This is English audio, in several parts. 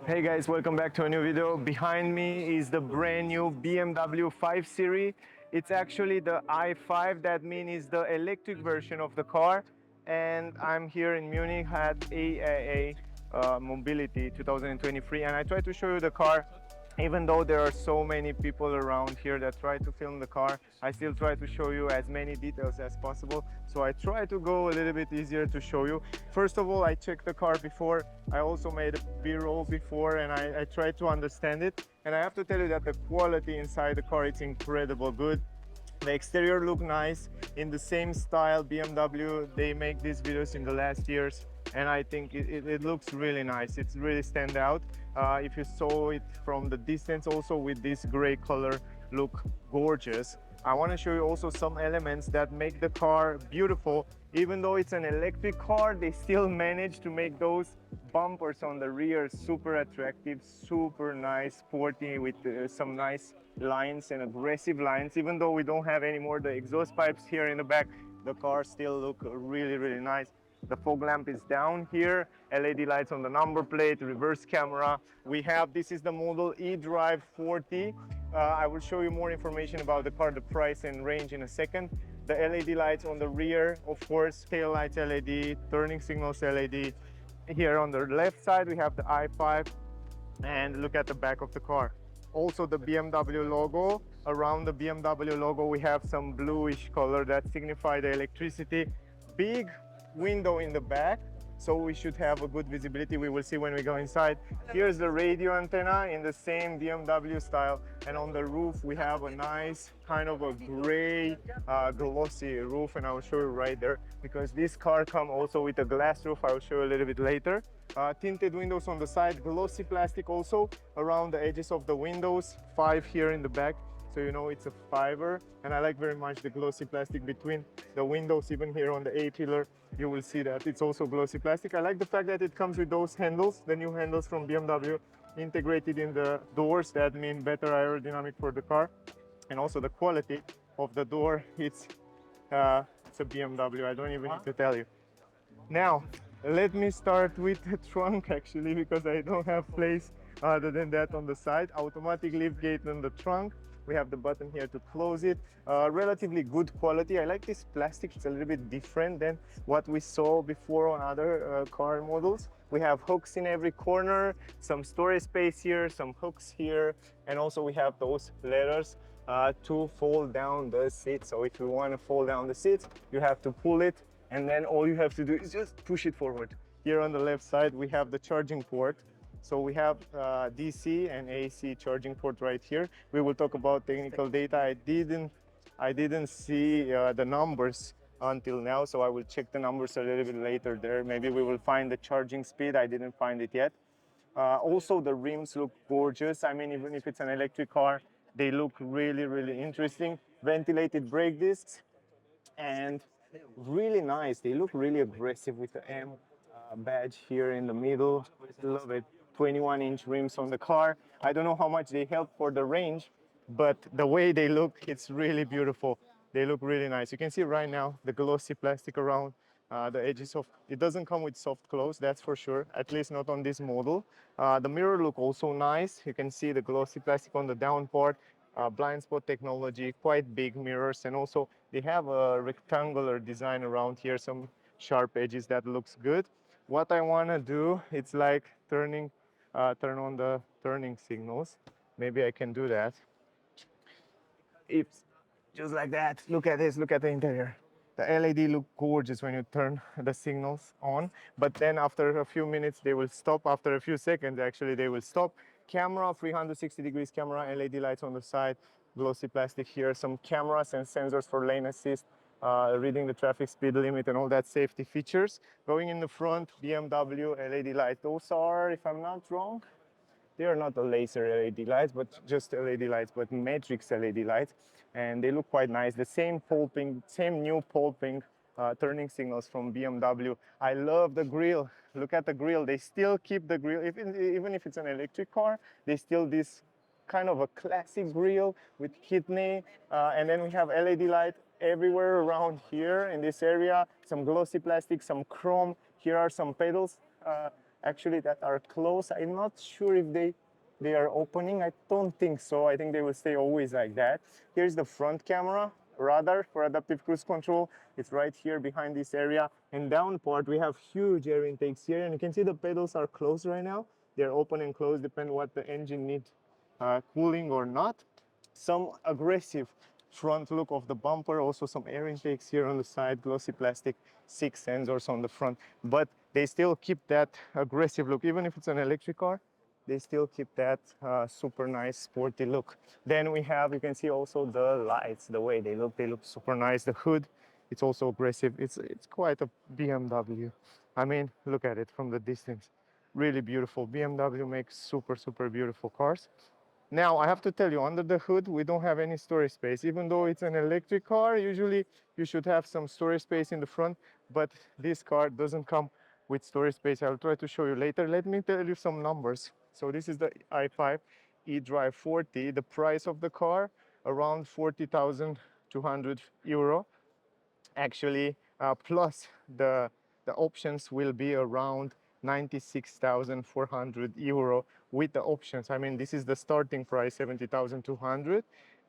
Hey guys, welcome back to a new video. Behind me is the brand new BMW 5 Series. It's actually the i5, that means it's the electric version of the car. And I'm here in Munich at AAA Mobility 2023, and I try to show you the car. Even though there are so many people around here that try to film the car, I still try to show you as many details as possible. So I try to go a little bit easier to show you. First of all, I checked the car before. I also made a B-roll before, and I tried to understand it. And I have to tell you that the quality inside the car is incredible good. The exterior look nice in the same style BMW. They make these videos in the last years, and I think it looks really nice. It's really stand out. If you saw it from the distance, also with this gray color, look gorgeous. I want to show you also some elements that make the car beautiful. Even though it's an electric car, they still manage to make those bumpers on the rear super attractive, super nice, sporty, with some nice lines and aggressive lines. Even though we don't have anymore the exhaust pipes here in the back, the car still look really nice. The fog lamp is down here, LED lights on the number plate, reverse camera. We have, this is the model eDrive 40. I will show you more information about the car, the price and range in a second. The LED lights on the rear, of course, tail lights LED, turning signals LED. Here on the left side we have the i5, and look at the back of the car. Also the BMW logo. Around the BMW logo we have some bluish color that signify the electricity. Big window in the back, so we should have a good visibility. We will see when we go inside. Here's the radio antenna in the same BMW style, and on the roof we have a nice kind of a gray glossy roof, and I will show you right there because this car comes also with a glass roof. I will show you a little bit later. Tinted windows on the side, glossy plastic also around the edges of the windows, 5 here in the back, so you know it's a fiber. And I like very much the glossy plastic between the windows. Even here on the A-pillar you will see that it's also glossy plastic. I like the fact that it comes with those handles, the new handles from BMW, integrated in the doors. That means better aerodynamic for the car, and also the quality of the door. It's a BMW, I don't even need to tell you. Now, let me start with the trunk actually, because I don't have place other than that on the side. Automatic lift gate on the trunk. We have the button here to close it. Relatively good quality. I like this plastic. It's a little bit different than what we saw before on other car models. We have hooks in every corner, some storage space here, some hooks here, and also we have those letters to fold down the seat. So if you want to fold down the seats, you have to pull it, and then all you have to do is just push it forward. Here on the left side we have the charging port. So we have DC and AC charging port right here. We will talk about technical data. I didn't see the numbers until now, so I will check the numbers a little bit later there. Maybe we will find the charging speed. I didn't find it yet. Also the rims look gorgeous. I mean, even if it's an electric car, they look really interesting. Ventilated brake discs, and really nice. They look really aggressive with the M badge here in the middle. Love it. 21-inch rims on the car. I don't know how much they help for the range, but the way they look, it's really beautiful. They look really nice. You can see right now the glossy plastic around the edges of it. Doesn't come with soft close, that's for sure, at least not on this model. The mirror look also nice. You can see the glossy plastic on the down part. Blind spot technology, quite big mirrors, and also they have a rectangular design around here, some sharp edges that looks good. What I want to do, it's like turn on the turning signals. Maybe I can do that. It's just like that. Look at this, look at the interior. The LED look gorgeous when you turn the signals on, but then after a few minutes they will stop. After a few seconds actually they will stop. Camera, 360 degrees camera, LED lights on the side, glossy plastic here, some cameras and sensors for lane assist, reading the traffic speed limit and all that safety features. Going in the front, BMW LED light. Those are, if I'm not wrong, they are not the laser LED lights, but just LED lights, but matrix LED lights, and they look quite nice. The same pulping, same new pulping turning signals from BMW. I love the grille. Look at the grille. They still keep the grille, even if it's an electric car. They still this kind of a classic grille with kidney, and then we have LED light everywhere around here in this area. Some glossy plastic, some chrome. Here are some pedals. actually that are closed. I'm not sure if they are opening. I don't think so. I think they will stay always like that. Here's the front camera, radar for adaptive cruise control. It's right here behind this area. And down part, we have huge air intakes here. And you can see the pedals are closed right now. They're open and closed, depending what the engine needs, cooling or not. Some aggressive front look of the bumper, also some air intakes here on the side, glossy plastic, 6 sensors on the front, but they still keep that aggressive look. Even if it's an electric car, they still keep that super nice sporty look. Then we have, you can see also the lights, the way they look super nice. The hood, it's also aggressive. It's quite a BMW. I mean, look at it from the distance. Really beautiful. BMW makes super beautiful cars. Now, I have to tell you, under the hood, we don't have any storage space. Even though it's an electric car, usually you should have some storage space in the front, but this car doesn't come with storage space. I'll try to show you later. Let me tell you some numbers. So this is the i5 eDrive 40. The price of the car, around 40,200 euro. Actually, plus the options will be around 96,400 euro with the options. I mean, this is the starting price, 70,200,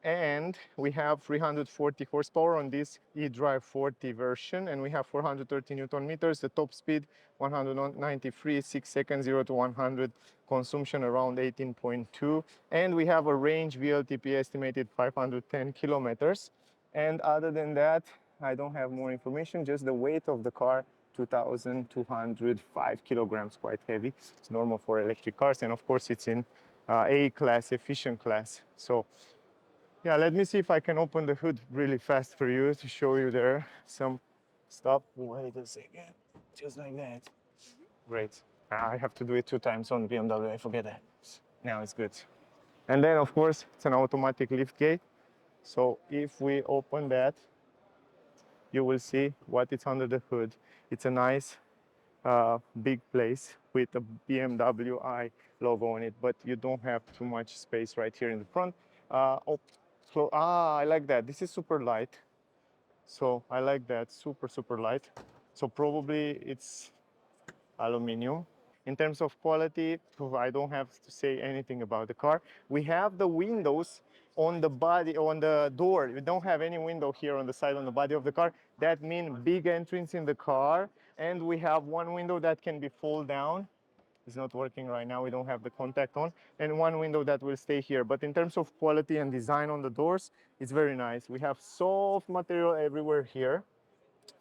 and we have 340 horsepower on this eDrive 40 version, and we have 430 Newton meters. The top speed 193, 6 seconds, 0 to 100, consumption around 18.2, and we have a range VLTP estimated 510 kilometers. And other than that, I don't have more information, just the weight of the car, 2,205 kilograms, quite heavy. It's normal for electric cars, and of course it's in A class, efficient class. So yeah, let me see if I can open the hood really fast for you to show you there some stuff. Wait a second, just like that. Great. I have to do it 2 times on BMW, I forget that. Now it's good. And then of course it's an automatic lift gate. So if we open that, you will see what is under the hood. It's a nice big place with a BMW I logo on it, but you don't have too much space right here in the front. I like that. This is super light. So I like that, super light. So probably it's aluminum. In terms of quality, I don't have to say anything about the car. We have the windows on the body, on the door. We don't have any window here on the side on the body of the car. That means big entrance in the car. And we have one window that can be fold down. It's not working right now. We don't have the contact on. And one window that will stay here. But in terms of quality and design on the doors, it's very nice. We have soft material everywhere here.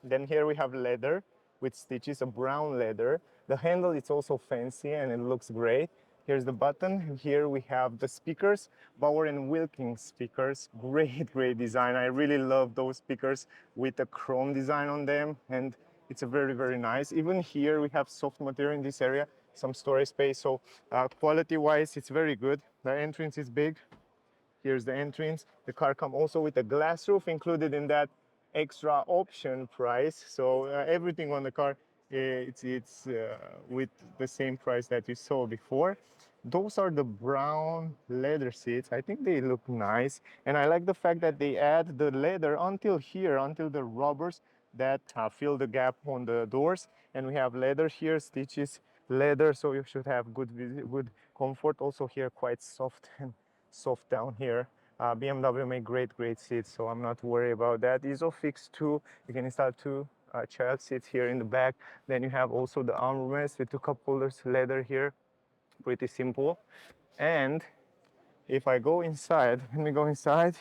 Then here we have leather with stitches, a brown leather. The handle is also fancy and it looks great. Here's the button. And here we have the speakers, Bauer and Wilkins speakers. Great design. I really love those speakers with the chrome design on them, and it's a very nice. Even here we have soft material in this area, some storage space. So quality-wise, it's very good. The entrance is big. Here's the entrance. The car comes also with a glass roof included in that extra option price. So everything on the car, it's with the same price that you saw before. Those are the brown leather seats. I think they look nice. And I like the fact that they add the leather until here, until the rubbers that fill the gap on the doors. And we have leather here, stitches, leather. So you should have good comfort. Also here, quite soft and soft down here. BMW make great seats, so I'm not worried about that. Isofix 2, you can install 2 child seats here in the back. Then you have also the armrest with 2 cup holders, leather here, pretty simple. And if I go inside, let me go inside.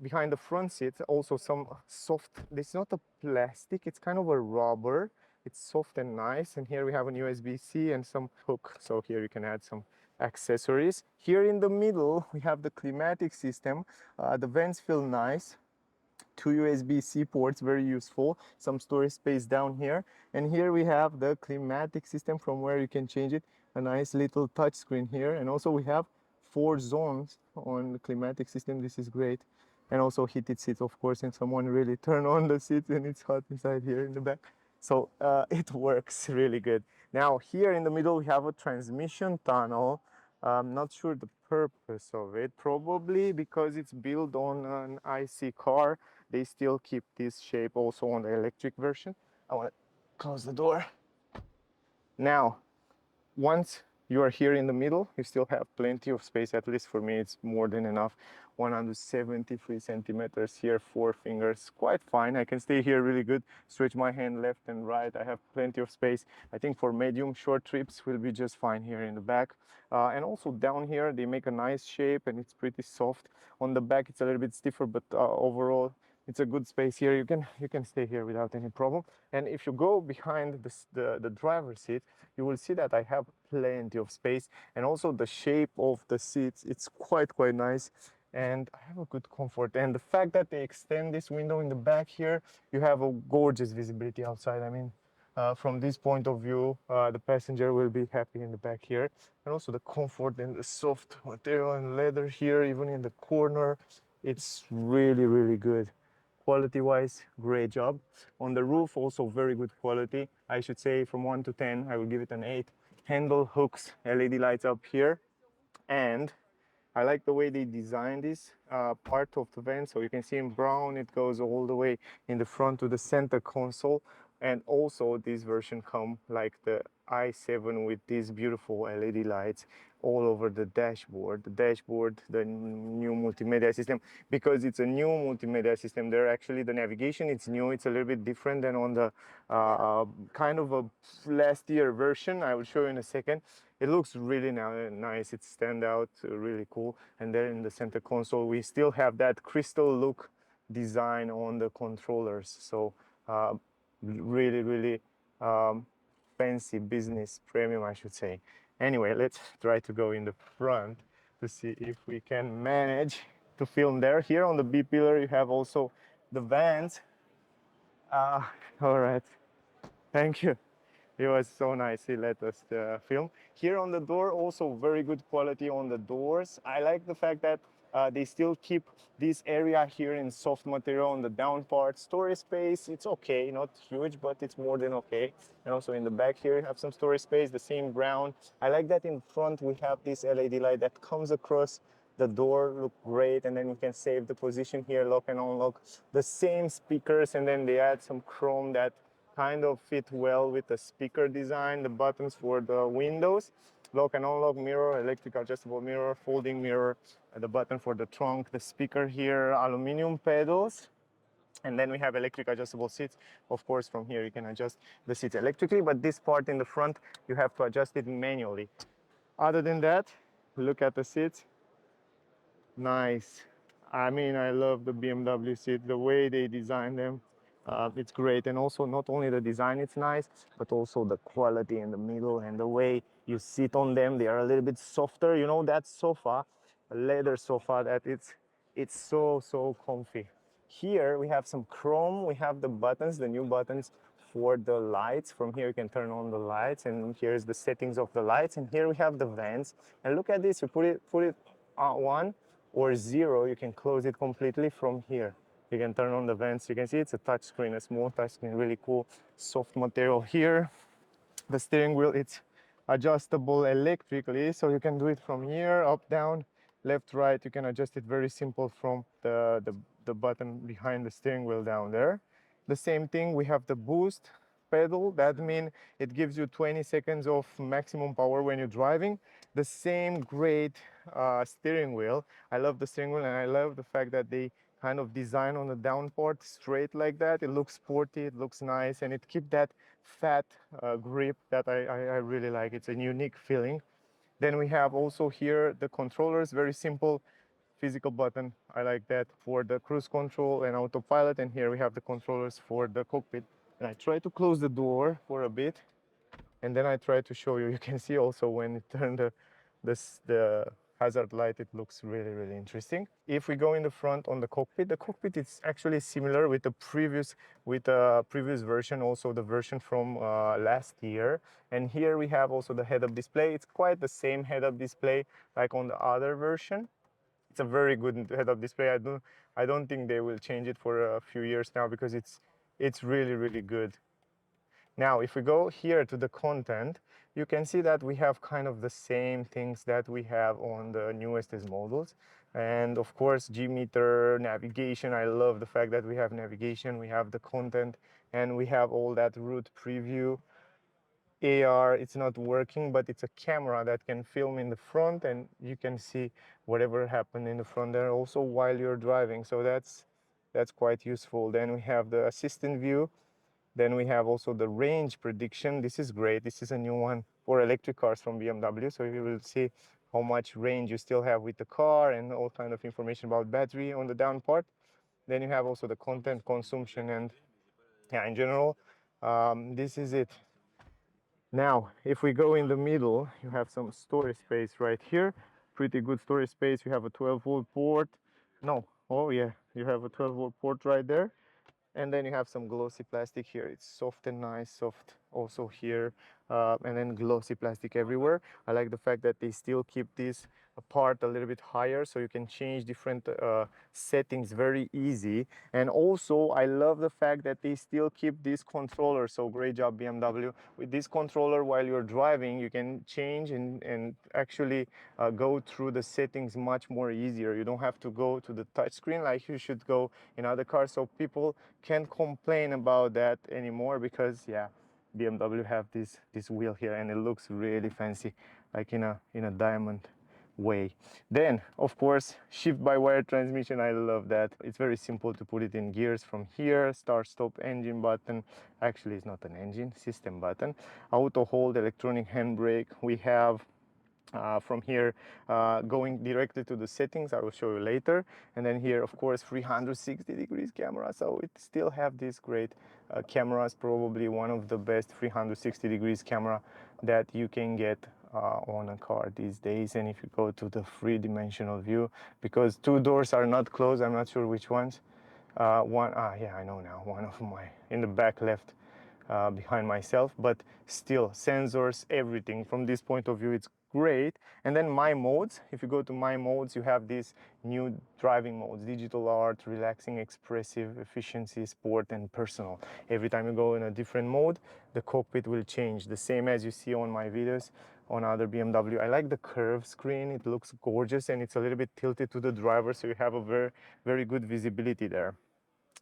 Behind the front seat, also some soft, it's not a plastic, it's kind of a rubber. It's soft and nice. And here we have an USB-C and some hook. So here you can add some accessories. Here in the middle, we have the climatic system. The vents feel nice. 2 USB-C ports, very useful. Some storage space down here. And here we have the climatic system from where you can change it. A nice little touch screen here. And also we have 4 zones on the climatic system. This is great. And also heated seats, of course, and someone really turn on the seats and it's hot inside here in the back. So it works really good. Now here in the middle, we have a transmission tunnel. I'm not sure the purpose of it, probably because it's built on an IC car. They still keep this shape also on the electric version. I want to close the door. Now, once you are here in the middle, you still have plenty of space. At least for me, it's more than enough. 173 centimeters here, 4 fingers, quite fine. I can stay here really good, stretch my hand left and right. I have plenty of space. I think for medium short trips will be just fine here in the back. And also down here, they make a nice shape and it's pretty soft. On the back, it's a little bit stiffer, but overall, it's a good space here. You can stay here without any problem. And if you go behind the driver's seat, you will see that I have plenty of space, and also the shape of the seats, it's quite nice, and I have a good comfort. And the fact that they extend this window in the back here, you have a gorgeous visibility outside. I mean, from this point of view, the passenger will be happy in the back here. And also the comfort and the soft material and leather here, even in the corner, it's really good. Quality wise, great job. On the roof, also very good quality. I should say from 1 to 10, I will give it an 8. Handle hooks, LED lights up here, and I like the way they designed this part of the van. So you can see in brown, it goes all the way in the front to the center console. And also this version come like the i7 with these beautiful LED lights all over the dashboard. The dashboard, the new multimedia system, because it's a new multimedia system. There actually the navigation, it's new. It's a little bit different than on the kind of a last year version. I will show you in a second. It looks really nice. It stands out, really cool. And there in the center console, we still have that crystal look design on the controllers. So really fancy business premium, I should say. Anyway, let's try to go in the front to see if we can manage to film there. Here on the B pillar, you have also the vans. All right, thank you. It was so nice. He let us film. Here on the door, also very good quality on the doors. I like the fact that they still keep this area here in soft material on the down part. Storage space, it's okay, not huge, but it's more than okay. And also in the back here, you have some storage space, the same brown. I like that in front we have this LED light that comes across the door, look great, and then you can save the position here, lock and unlock. The same speakers, and then they add some chrome that kind of fit well with the speaker design. The buttons for the windows, lock and unlock, mirror, electric adjustable mirror, folding mirror, the button for the trunk, the speaker here, aluminum pedals. And then we have electric adjustable seats. Of course, from here you can adjust the seats electrically, but this part in the front, you have to adjust it manually. Other than that, look at the seats. Nice. I mean, I love the BMW seat, the way they design them. It's great. And also not only the design, it's nice, but also the quality in the middle and the way you sit on them. They are a little bit softer. You know, that sofa, a leather sofa, that it's so comfy. Here we have some chrome. We have the buttons, the new buttons for the lights. From here you can turn on the lights, and here's the settings of the lights. And here we have the vents. And look at this, you put it on or 0, you can close it completely from here. You can turn on the vents. You can see it's a touch screen, a small touch screen, really cool, soft material here. The steering wheel, it's adjustable electrically, so you can do it from here, up, down, left, right. You can adjust it very simple from the button behind the steering wheel down there. The same thing, we have the boost pedal. That means it gives you 20 seconds of maximum power when you're driving. The same great steering wheel. I love the steering wheel, and I love the fact that they kind of design on the down part straight like that. It looks sporty, it looks nice, and it keeps that fat grip that I really like. It's a unique feeling. Then we have also here the controllers, very simple physical button. I like that for the cruise control and autopilot. And here we have the controllers for the cockpit. And I try to close the door for a bit, and then I try to show you. You can see also when you turn the hazard light, it looks really interesting. If we go in the front on the cockpit is actually similar with the previous version, also the version from last year. And here we have also the head-up display. It's quite the same head-up display like on the other version. It's a very good head-up display. I don't think they will change it for a few years now, because it's really good. Now, if we go here to the content, you can see that we have kind of the same things that we have on the newest models. And of course, G-meter, navigation. I love the fact that we have navigation, we have the content, and we have all that route preview. AR, it's not working, but it's a camera that can film in the front, and you can see whatever happened in the front there also while you're driving. So that's quite useful. Then we have the assistant view. Then we have also the range prediction. This is great. This is a new one for electric cars from BMW. So you will see how much range you still have with the car and all kind of information about battery on the down part. Then you have also the content consumption, and yeah, in general, this is it. Now, if we go in the middle, you have some storage space right here. Pretty good storage space. You have a 12-volt port. No, oh yeah, you have a 12-volt port right there. And then you have some glossy plastic here. It's soft and nice, soft also here, and then glossy plastic everywhere. I like the fact that they still keep this part a little bit higher, so you can change different settings very easy. And also I love the fact that they still keep this controller, so great job BMW. With this controller, while you're driving, you can change and actually go through the settings much more easier. You don't have to go to the touch screen like you should go in other cars, so people can't complain about that anymore, because yeah, BMW have this wheel here and it looks really fancy, like in a diamond way. Then of course, shift by wire transmission. I love that. It's very simple to put it in gears from here. Start stop engine button. Actually, it's not an engine system button. Auto hold, electronic handbrake. We have from here going directly to the settings. I will show you later. And then here, of course, 360 degrees camera. So it still have these great cameras, probably one of the best 360 degrees camera that you can get on a car these days. And if you go to the three-dimensional view, because two doors are not closed, I'm not sure which ones. Yeah, I know now, one of my in the back left, behind myself, but still sensors, everything. From this point of view, it's great. And then my modes, if you go to my modes, you have these new driving modes: digital art, relaxing, expressive, efficiency, sport, and personal. Every time you go in a different mode, the cockpit will change, the same as you see on my videos on other BMW. I like the curved screen. It looks gorgeous, and it's a little bit tilted to the driver, so you have a very good visibility there.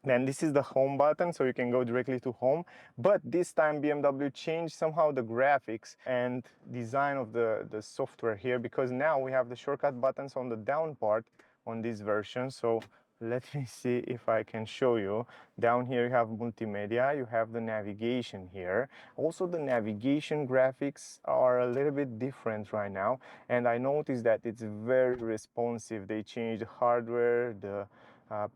Then this is the home button, so you can go directly to home. But this time BMW changed somehow the graphics and design of the software here, because now we have the shortcut buttons on the down part on this version. So let me see if I can show you. Down here you have multimedia, you have the navigation here. Also the navigation graphics are a little bit different right now, and I noticed that it's very responsive. They changed the hardware, the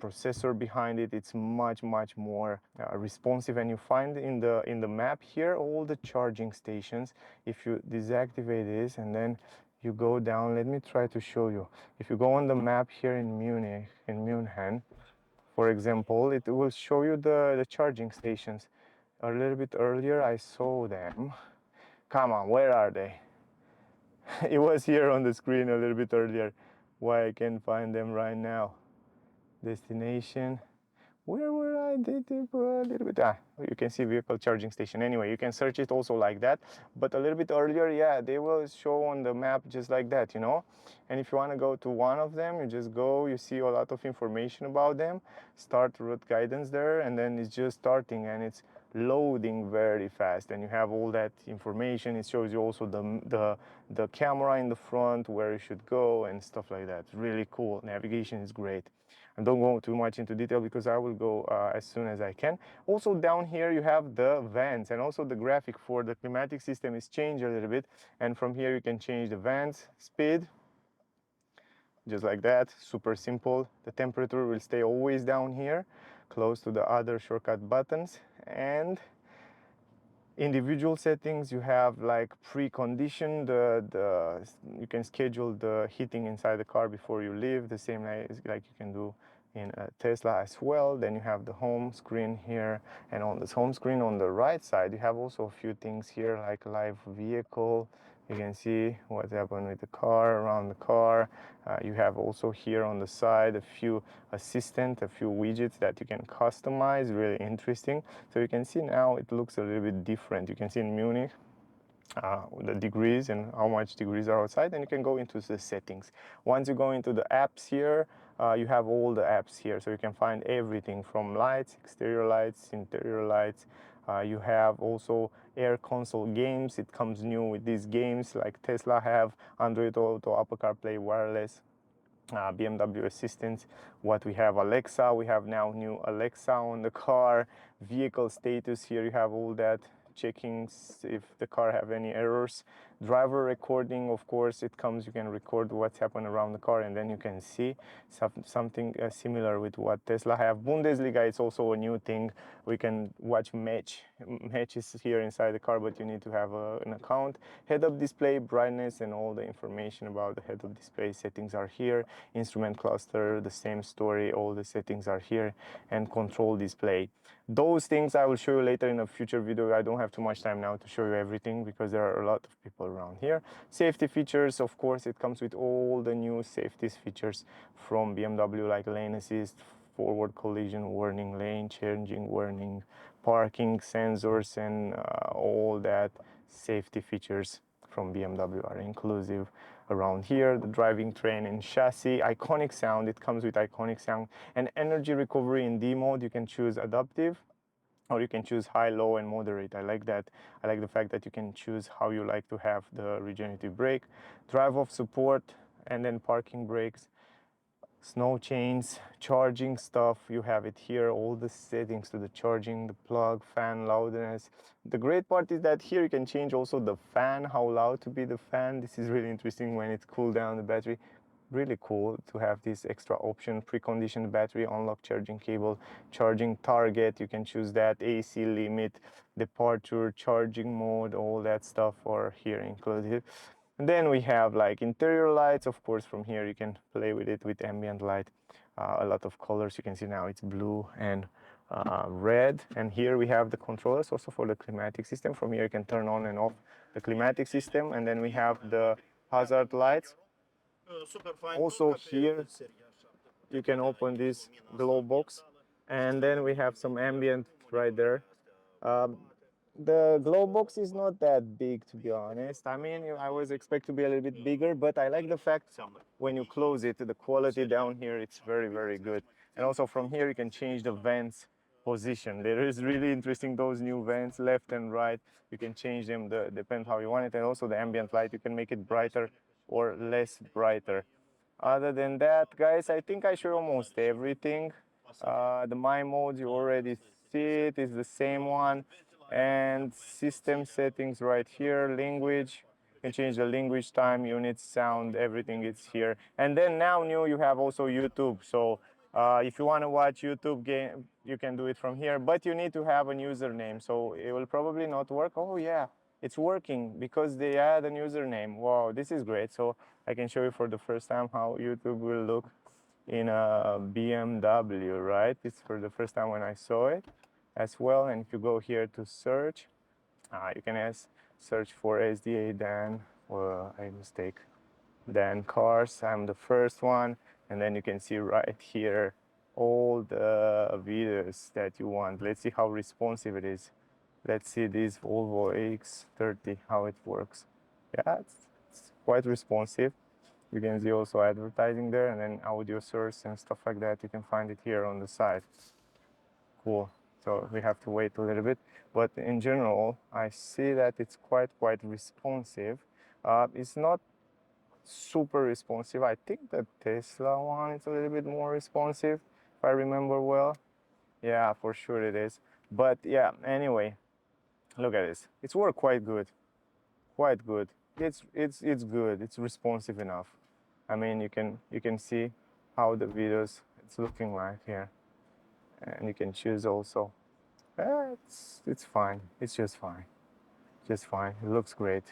processor behind it. It's much more responsive, and you find in the map here all the charging stations. If you deactivate this and then you go down, let me try to show you. If you go on the map here in Munich, in München, for example, it will show you the charging stations. A little bit earlier I saw them. Come on, where are they? It was here on the screen a little bit earlier. Why I can't find them right now? Destination, where were I? Did a little bit. You can see vehicle charging station. Anyway, you can search it also like that. But a little bit earlier, yeah, they will show on the map just like that, you know. And if you want to go to one of them, you just go. You see a lot of information about them. Start route guidance there, and then it's just starting, and it's loading very fast. And you have all that information. It shows you also the camera in the front, where you should go, and stuff like that. It's really cool. Navigation is great. And don't go too much into detail, because I will go as soon as I can. Also down here you have the vents, and also the graphic for the climatic system is changed a little bit. And from here you can change the vents speed, just like that. Super simple. The temperature will stay always down here, close to the other shortcut buttons. And individual settings, you have like preconditioned you can schedule the heating inside the car before you leave, the same like you can do in a Tesla as well. Then you have the home screen here, and on this home screen on the right side you have also a few things here like live vehicle. You can see what's happened with the car, around the car. You have also here on the side a few assistant, a few widgets that you can customize, really interesting. So you can see now it looks a little bit different. You can see in Munich the degrees and how much degrees are outside, and you can go into the settings. Once you go into the apps here, you have all the apps here, so you can find everything from lights, exterior lights, interior lights. You have also air console games. It comes new with these games like Tesla have Android Auto, Apple CarPlay, wireless, BMW assistant. What we have, Alexa, we have now new Alexa on the car. Vehicle status, here you have all that, checking if the car have any errors. Driver recording, of course, it comes, you can record what's happened around the car, and then you can see something similar with what Tesla have. Bundesliga is also a new thing. We can watch matches here inside the car, but you need to have an account. Head-up display, brightness, and all the information about the head-up display settings are here. Instrument cluster, the same story, all the settings are here, and control display. Those things I will show you later in a future video. I don't have too much time now to show you everything because there are a lot of people around here. Safety features, of course, it comes with all the new safety features from BMW, like lane assist, forward collision warning, lane changing warning, parking sensors, and all that safety features from BMW are inclusive around here. The driving train and chassis, iconic sound, it comes with iconic sound, and energy recovery in D mode. You can choose adaptive, or you can choose high, low, and moderate. I like that. I like the fact that you can choose how you like to have the regenerative brake, drive off support, and then parking brakes, snow chains, charging stuff. You have it here, all the settings to the charging, the plug, fan loudness. The great part is that here you can change also the fan, how loud to be the fan. This is really interesting when it cool down the battery. Really cool to have this extra option. Preconditioned battery, unlock charging cable, charging target, you can choose that, AC limit, departure, charging mode, all that stuff are here included. And then we have like interior lights. Of course, from here you can play with it with ambient light. A lot of colors. You can see now it's blue and red. And here we have the controllers also for the climatic system. From here you can turn on and off the climatic system. And then we have the hazard lights. Also here you can open this glow box, and then we have some ambient right there. Um, the glow box is not that big, to be honest. I mean, I was expect to be a little bit bigger, but I like the fact when you close it, the quality down here, it's very, very good. And also from here, you can change the vents position. There is really interesting, those new vents, left and right. You can change them, depend how you want it. And also the ambient light, you can make it brighter or less brighter. Other than that, guys, I think I show almost everything. The My Mode, you already see it, is the same one. And system settings right here, language. You can change the language, time, units, sound, everything is here. And then now new, you have also YouTube. So if you want to watch YouTube game, you can do it from here, but you need to have a username. So it will probably not work. Oh yeah, it's working because they add a username. Wow, this is great. So I can show you for the first time how YouTube will look in a BMW, right? It's for the first time when I saw it as well. And if you go here to search, you can search for SDA Dan, or I mistake, Dan cars. I'm the first one. And then you can see right here all the videos that you want. Let's see how responsive it is. Let's see this Volvo X30, how it works. Yeah, it's quite responsive. You can see also advertising there, and then audio source and stuff like that. You can find it here on the side. Cool. So we have to wait a little bit, but in general, I see that it's quite responsive. It's not super responsive. I think the Tesla one is a little bit more responsive, if I remember well. Yeah, for sure it is. But yeah, anyway, look at this. It's worked quite good. Quite good. It's good. It's responsive enough. I mean, you can see how the videos it's looking like here, and you can choose also. It's fine. It's just fine. Just fine. It looks great.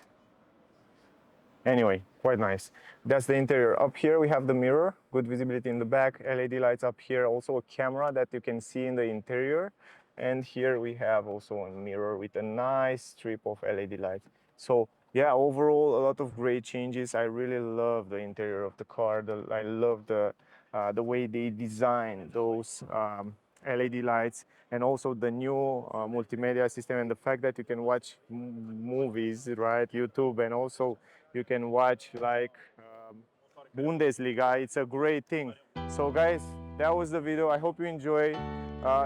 Anyway, quite nice. That's the interior. Up here we have the mirror, good visibility in the back, LED lights up here, also a camera that you can see in the interior. And here we have also a mirror with a nice strip of LED lights. So yeah, overall a lot of great changes. I really love the interior of the car. I love the way they design those LED lights, and also the new multimedia system, and the fact that you can watch movies, right, YouTube, and also you can watch like Bundesliga. It's a great thing. So guys, that was the video. I hope you enjoy.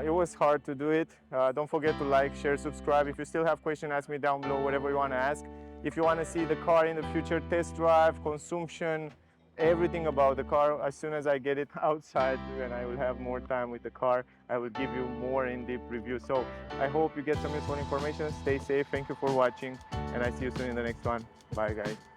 It was hard to do it. Don't forget to like, share, subscribe. If you still have questions, ask me down below, whatever you want to ask. If you want to see the car in the future, test drive, consumption, everything about the car, as soon as I get it outside and I will have more time with the car, I will give you more in-depth review. So I hope you get some useful information. Stay safe. Thank you for watching, and I see you soon in the next one. Bye guys.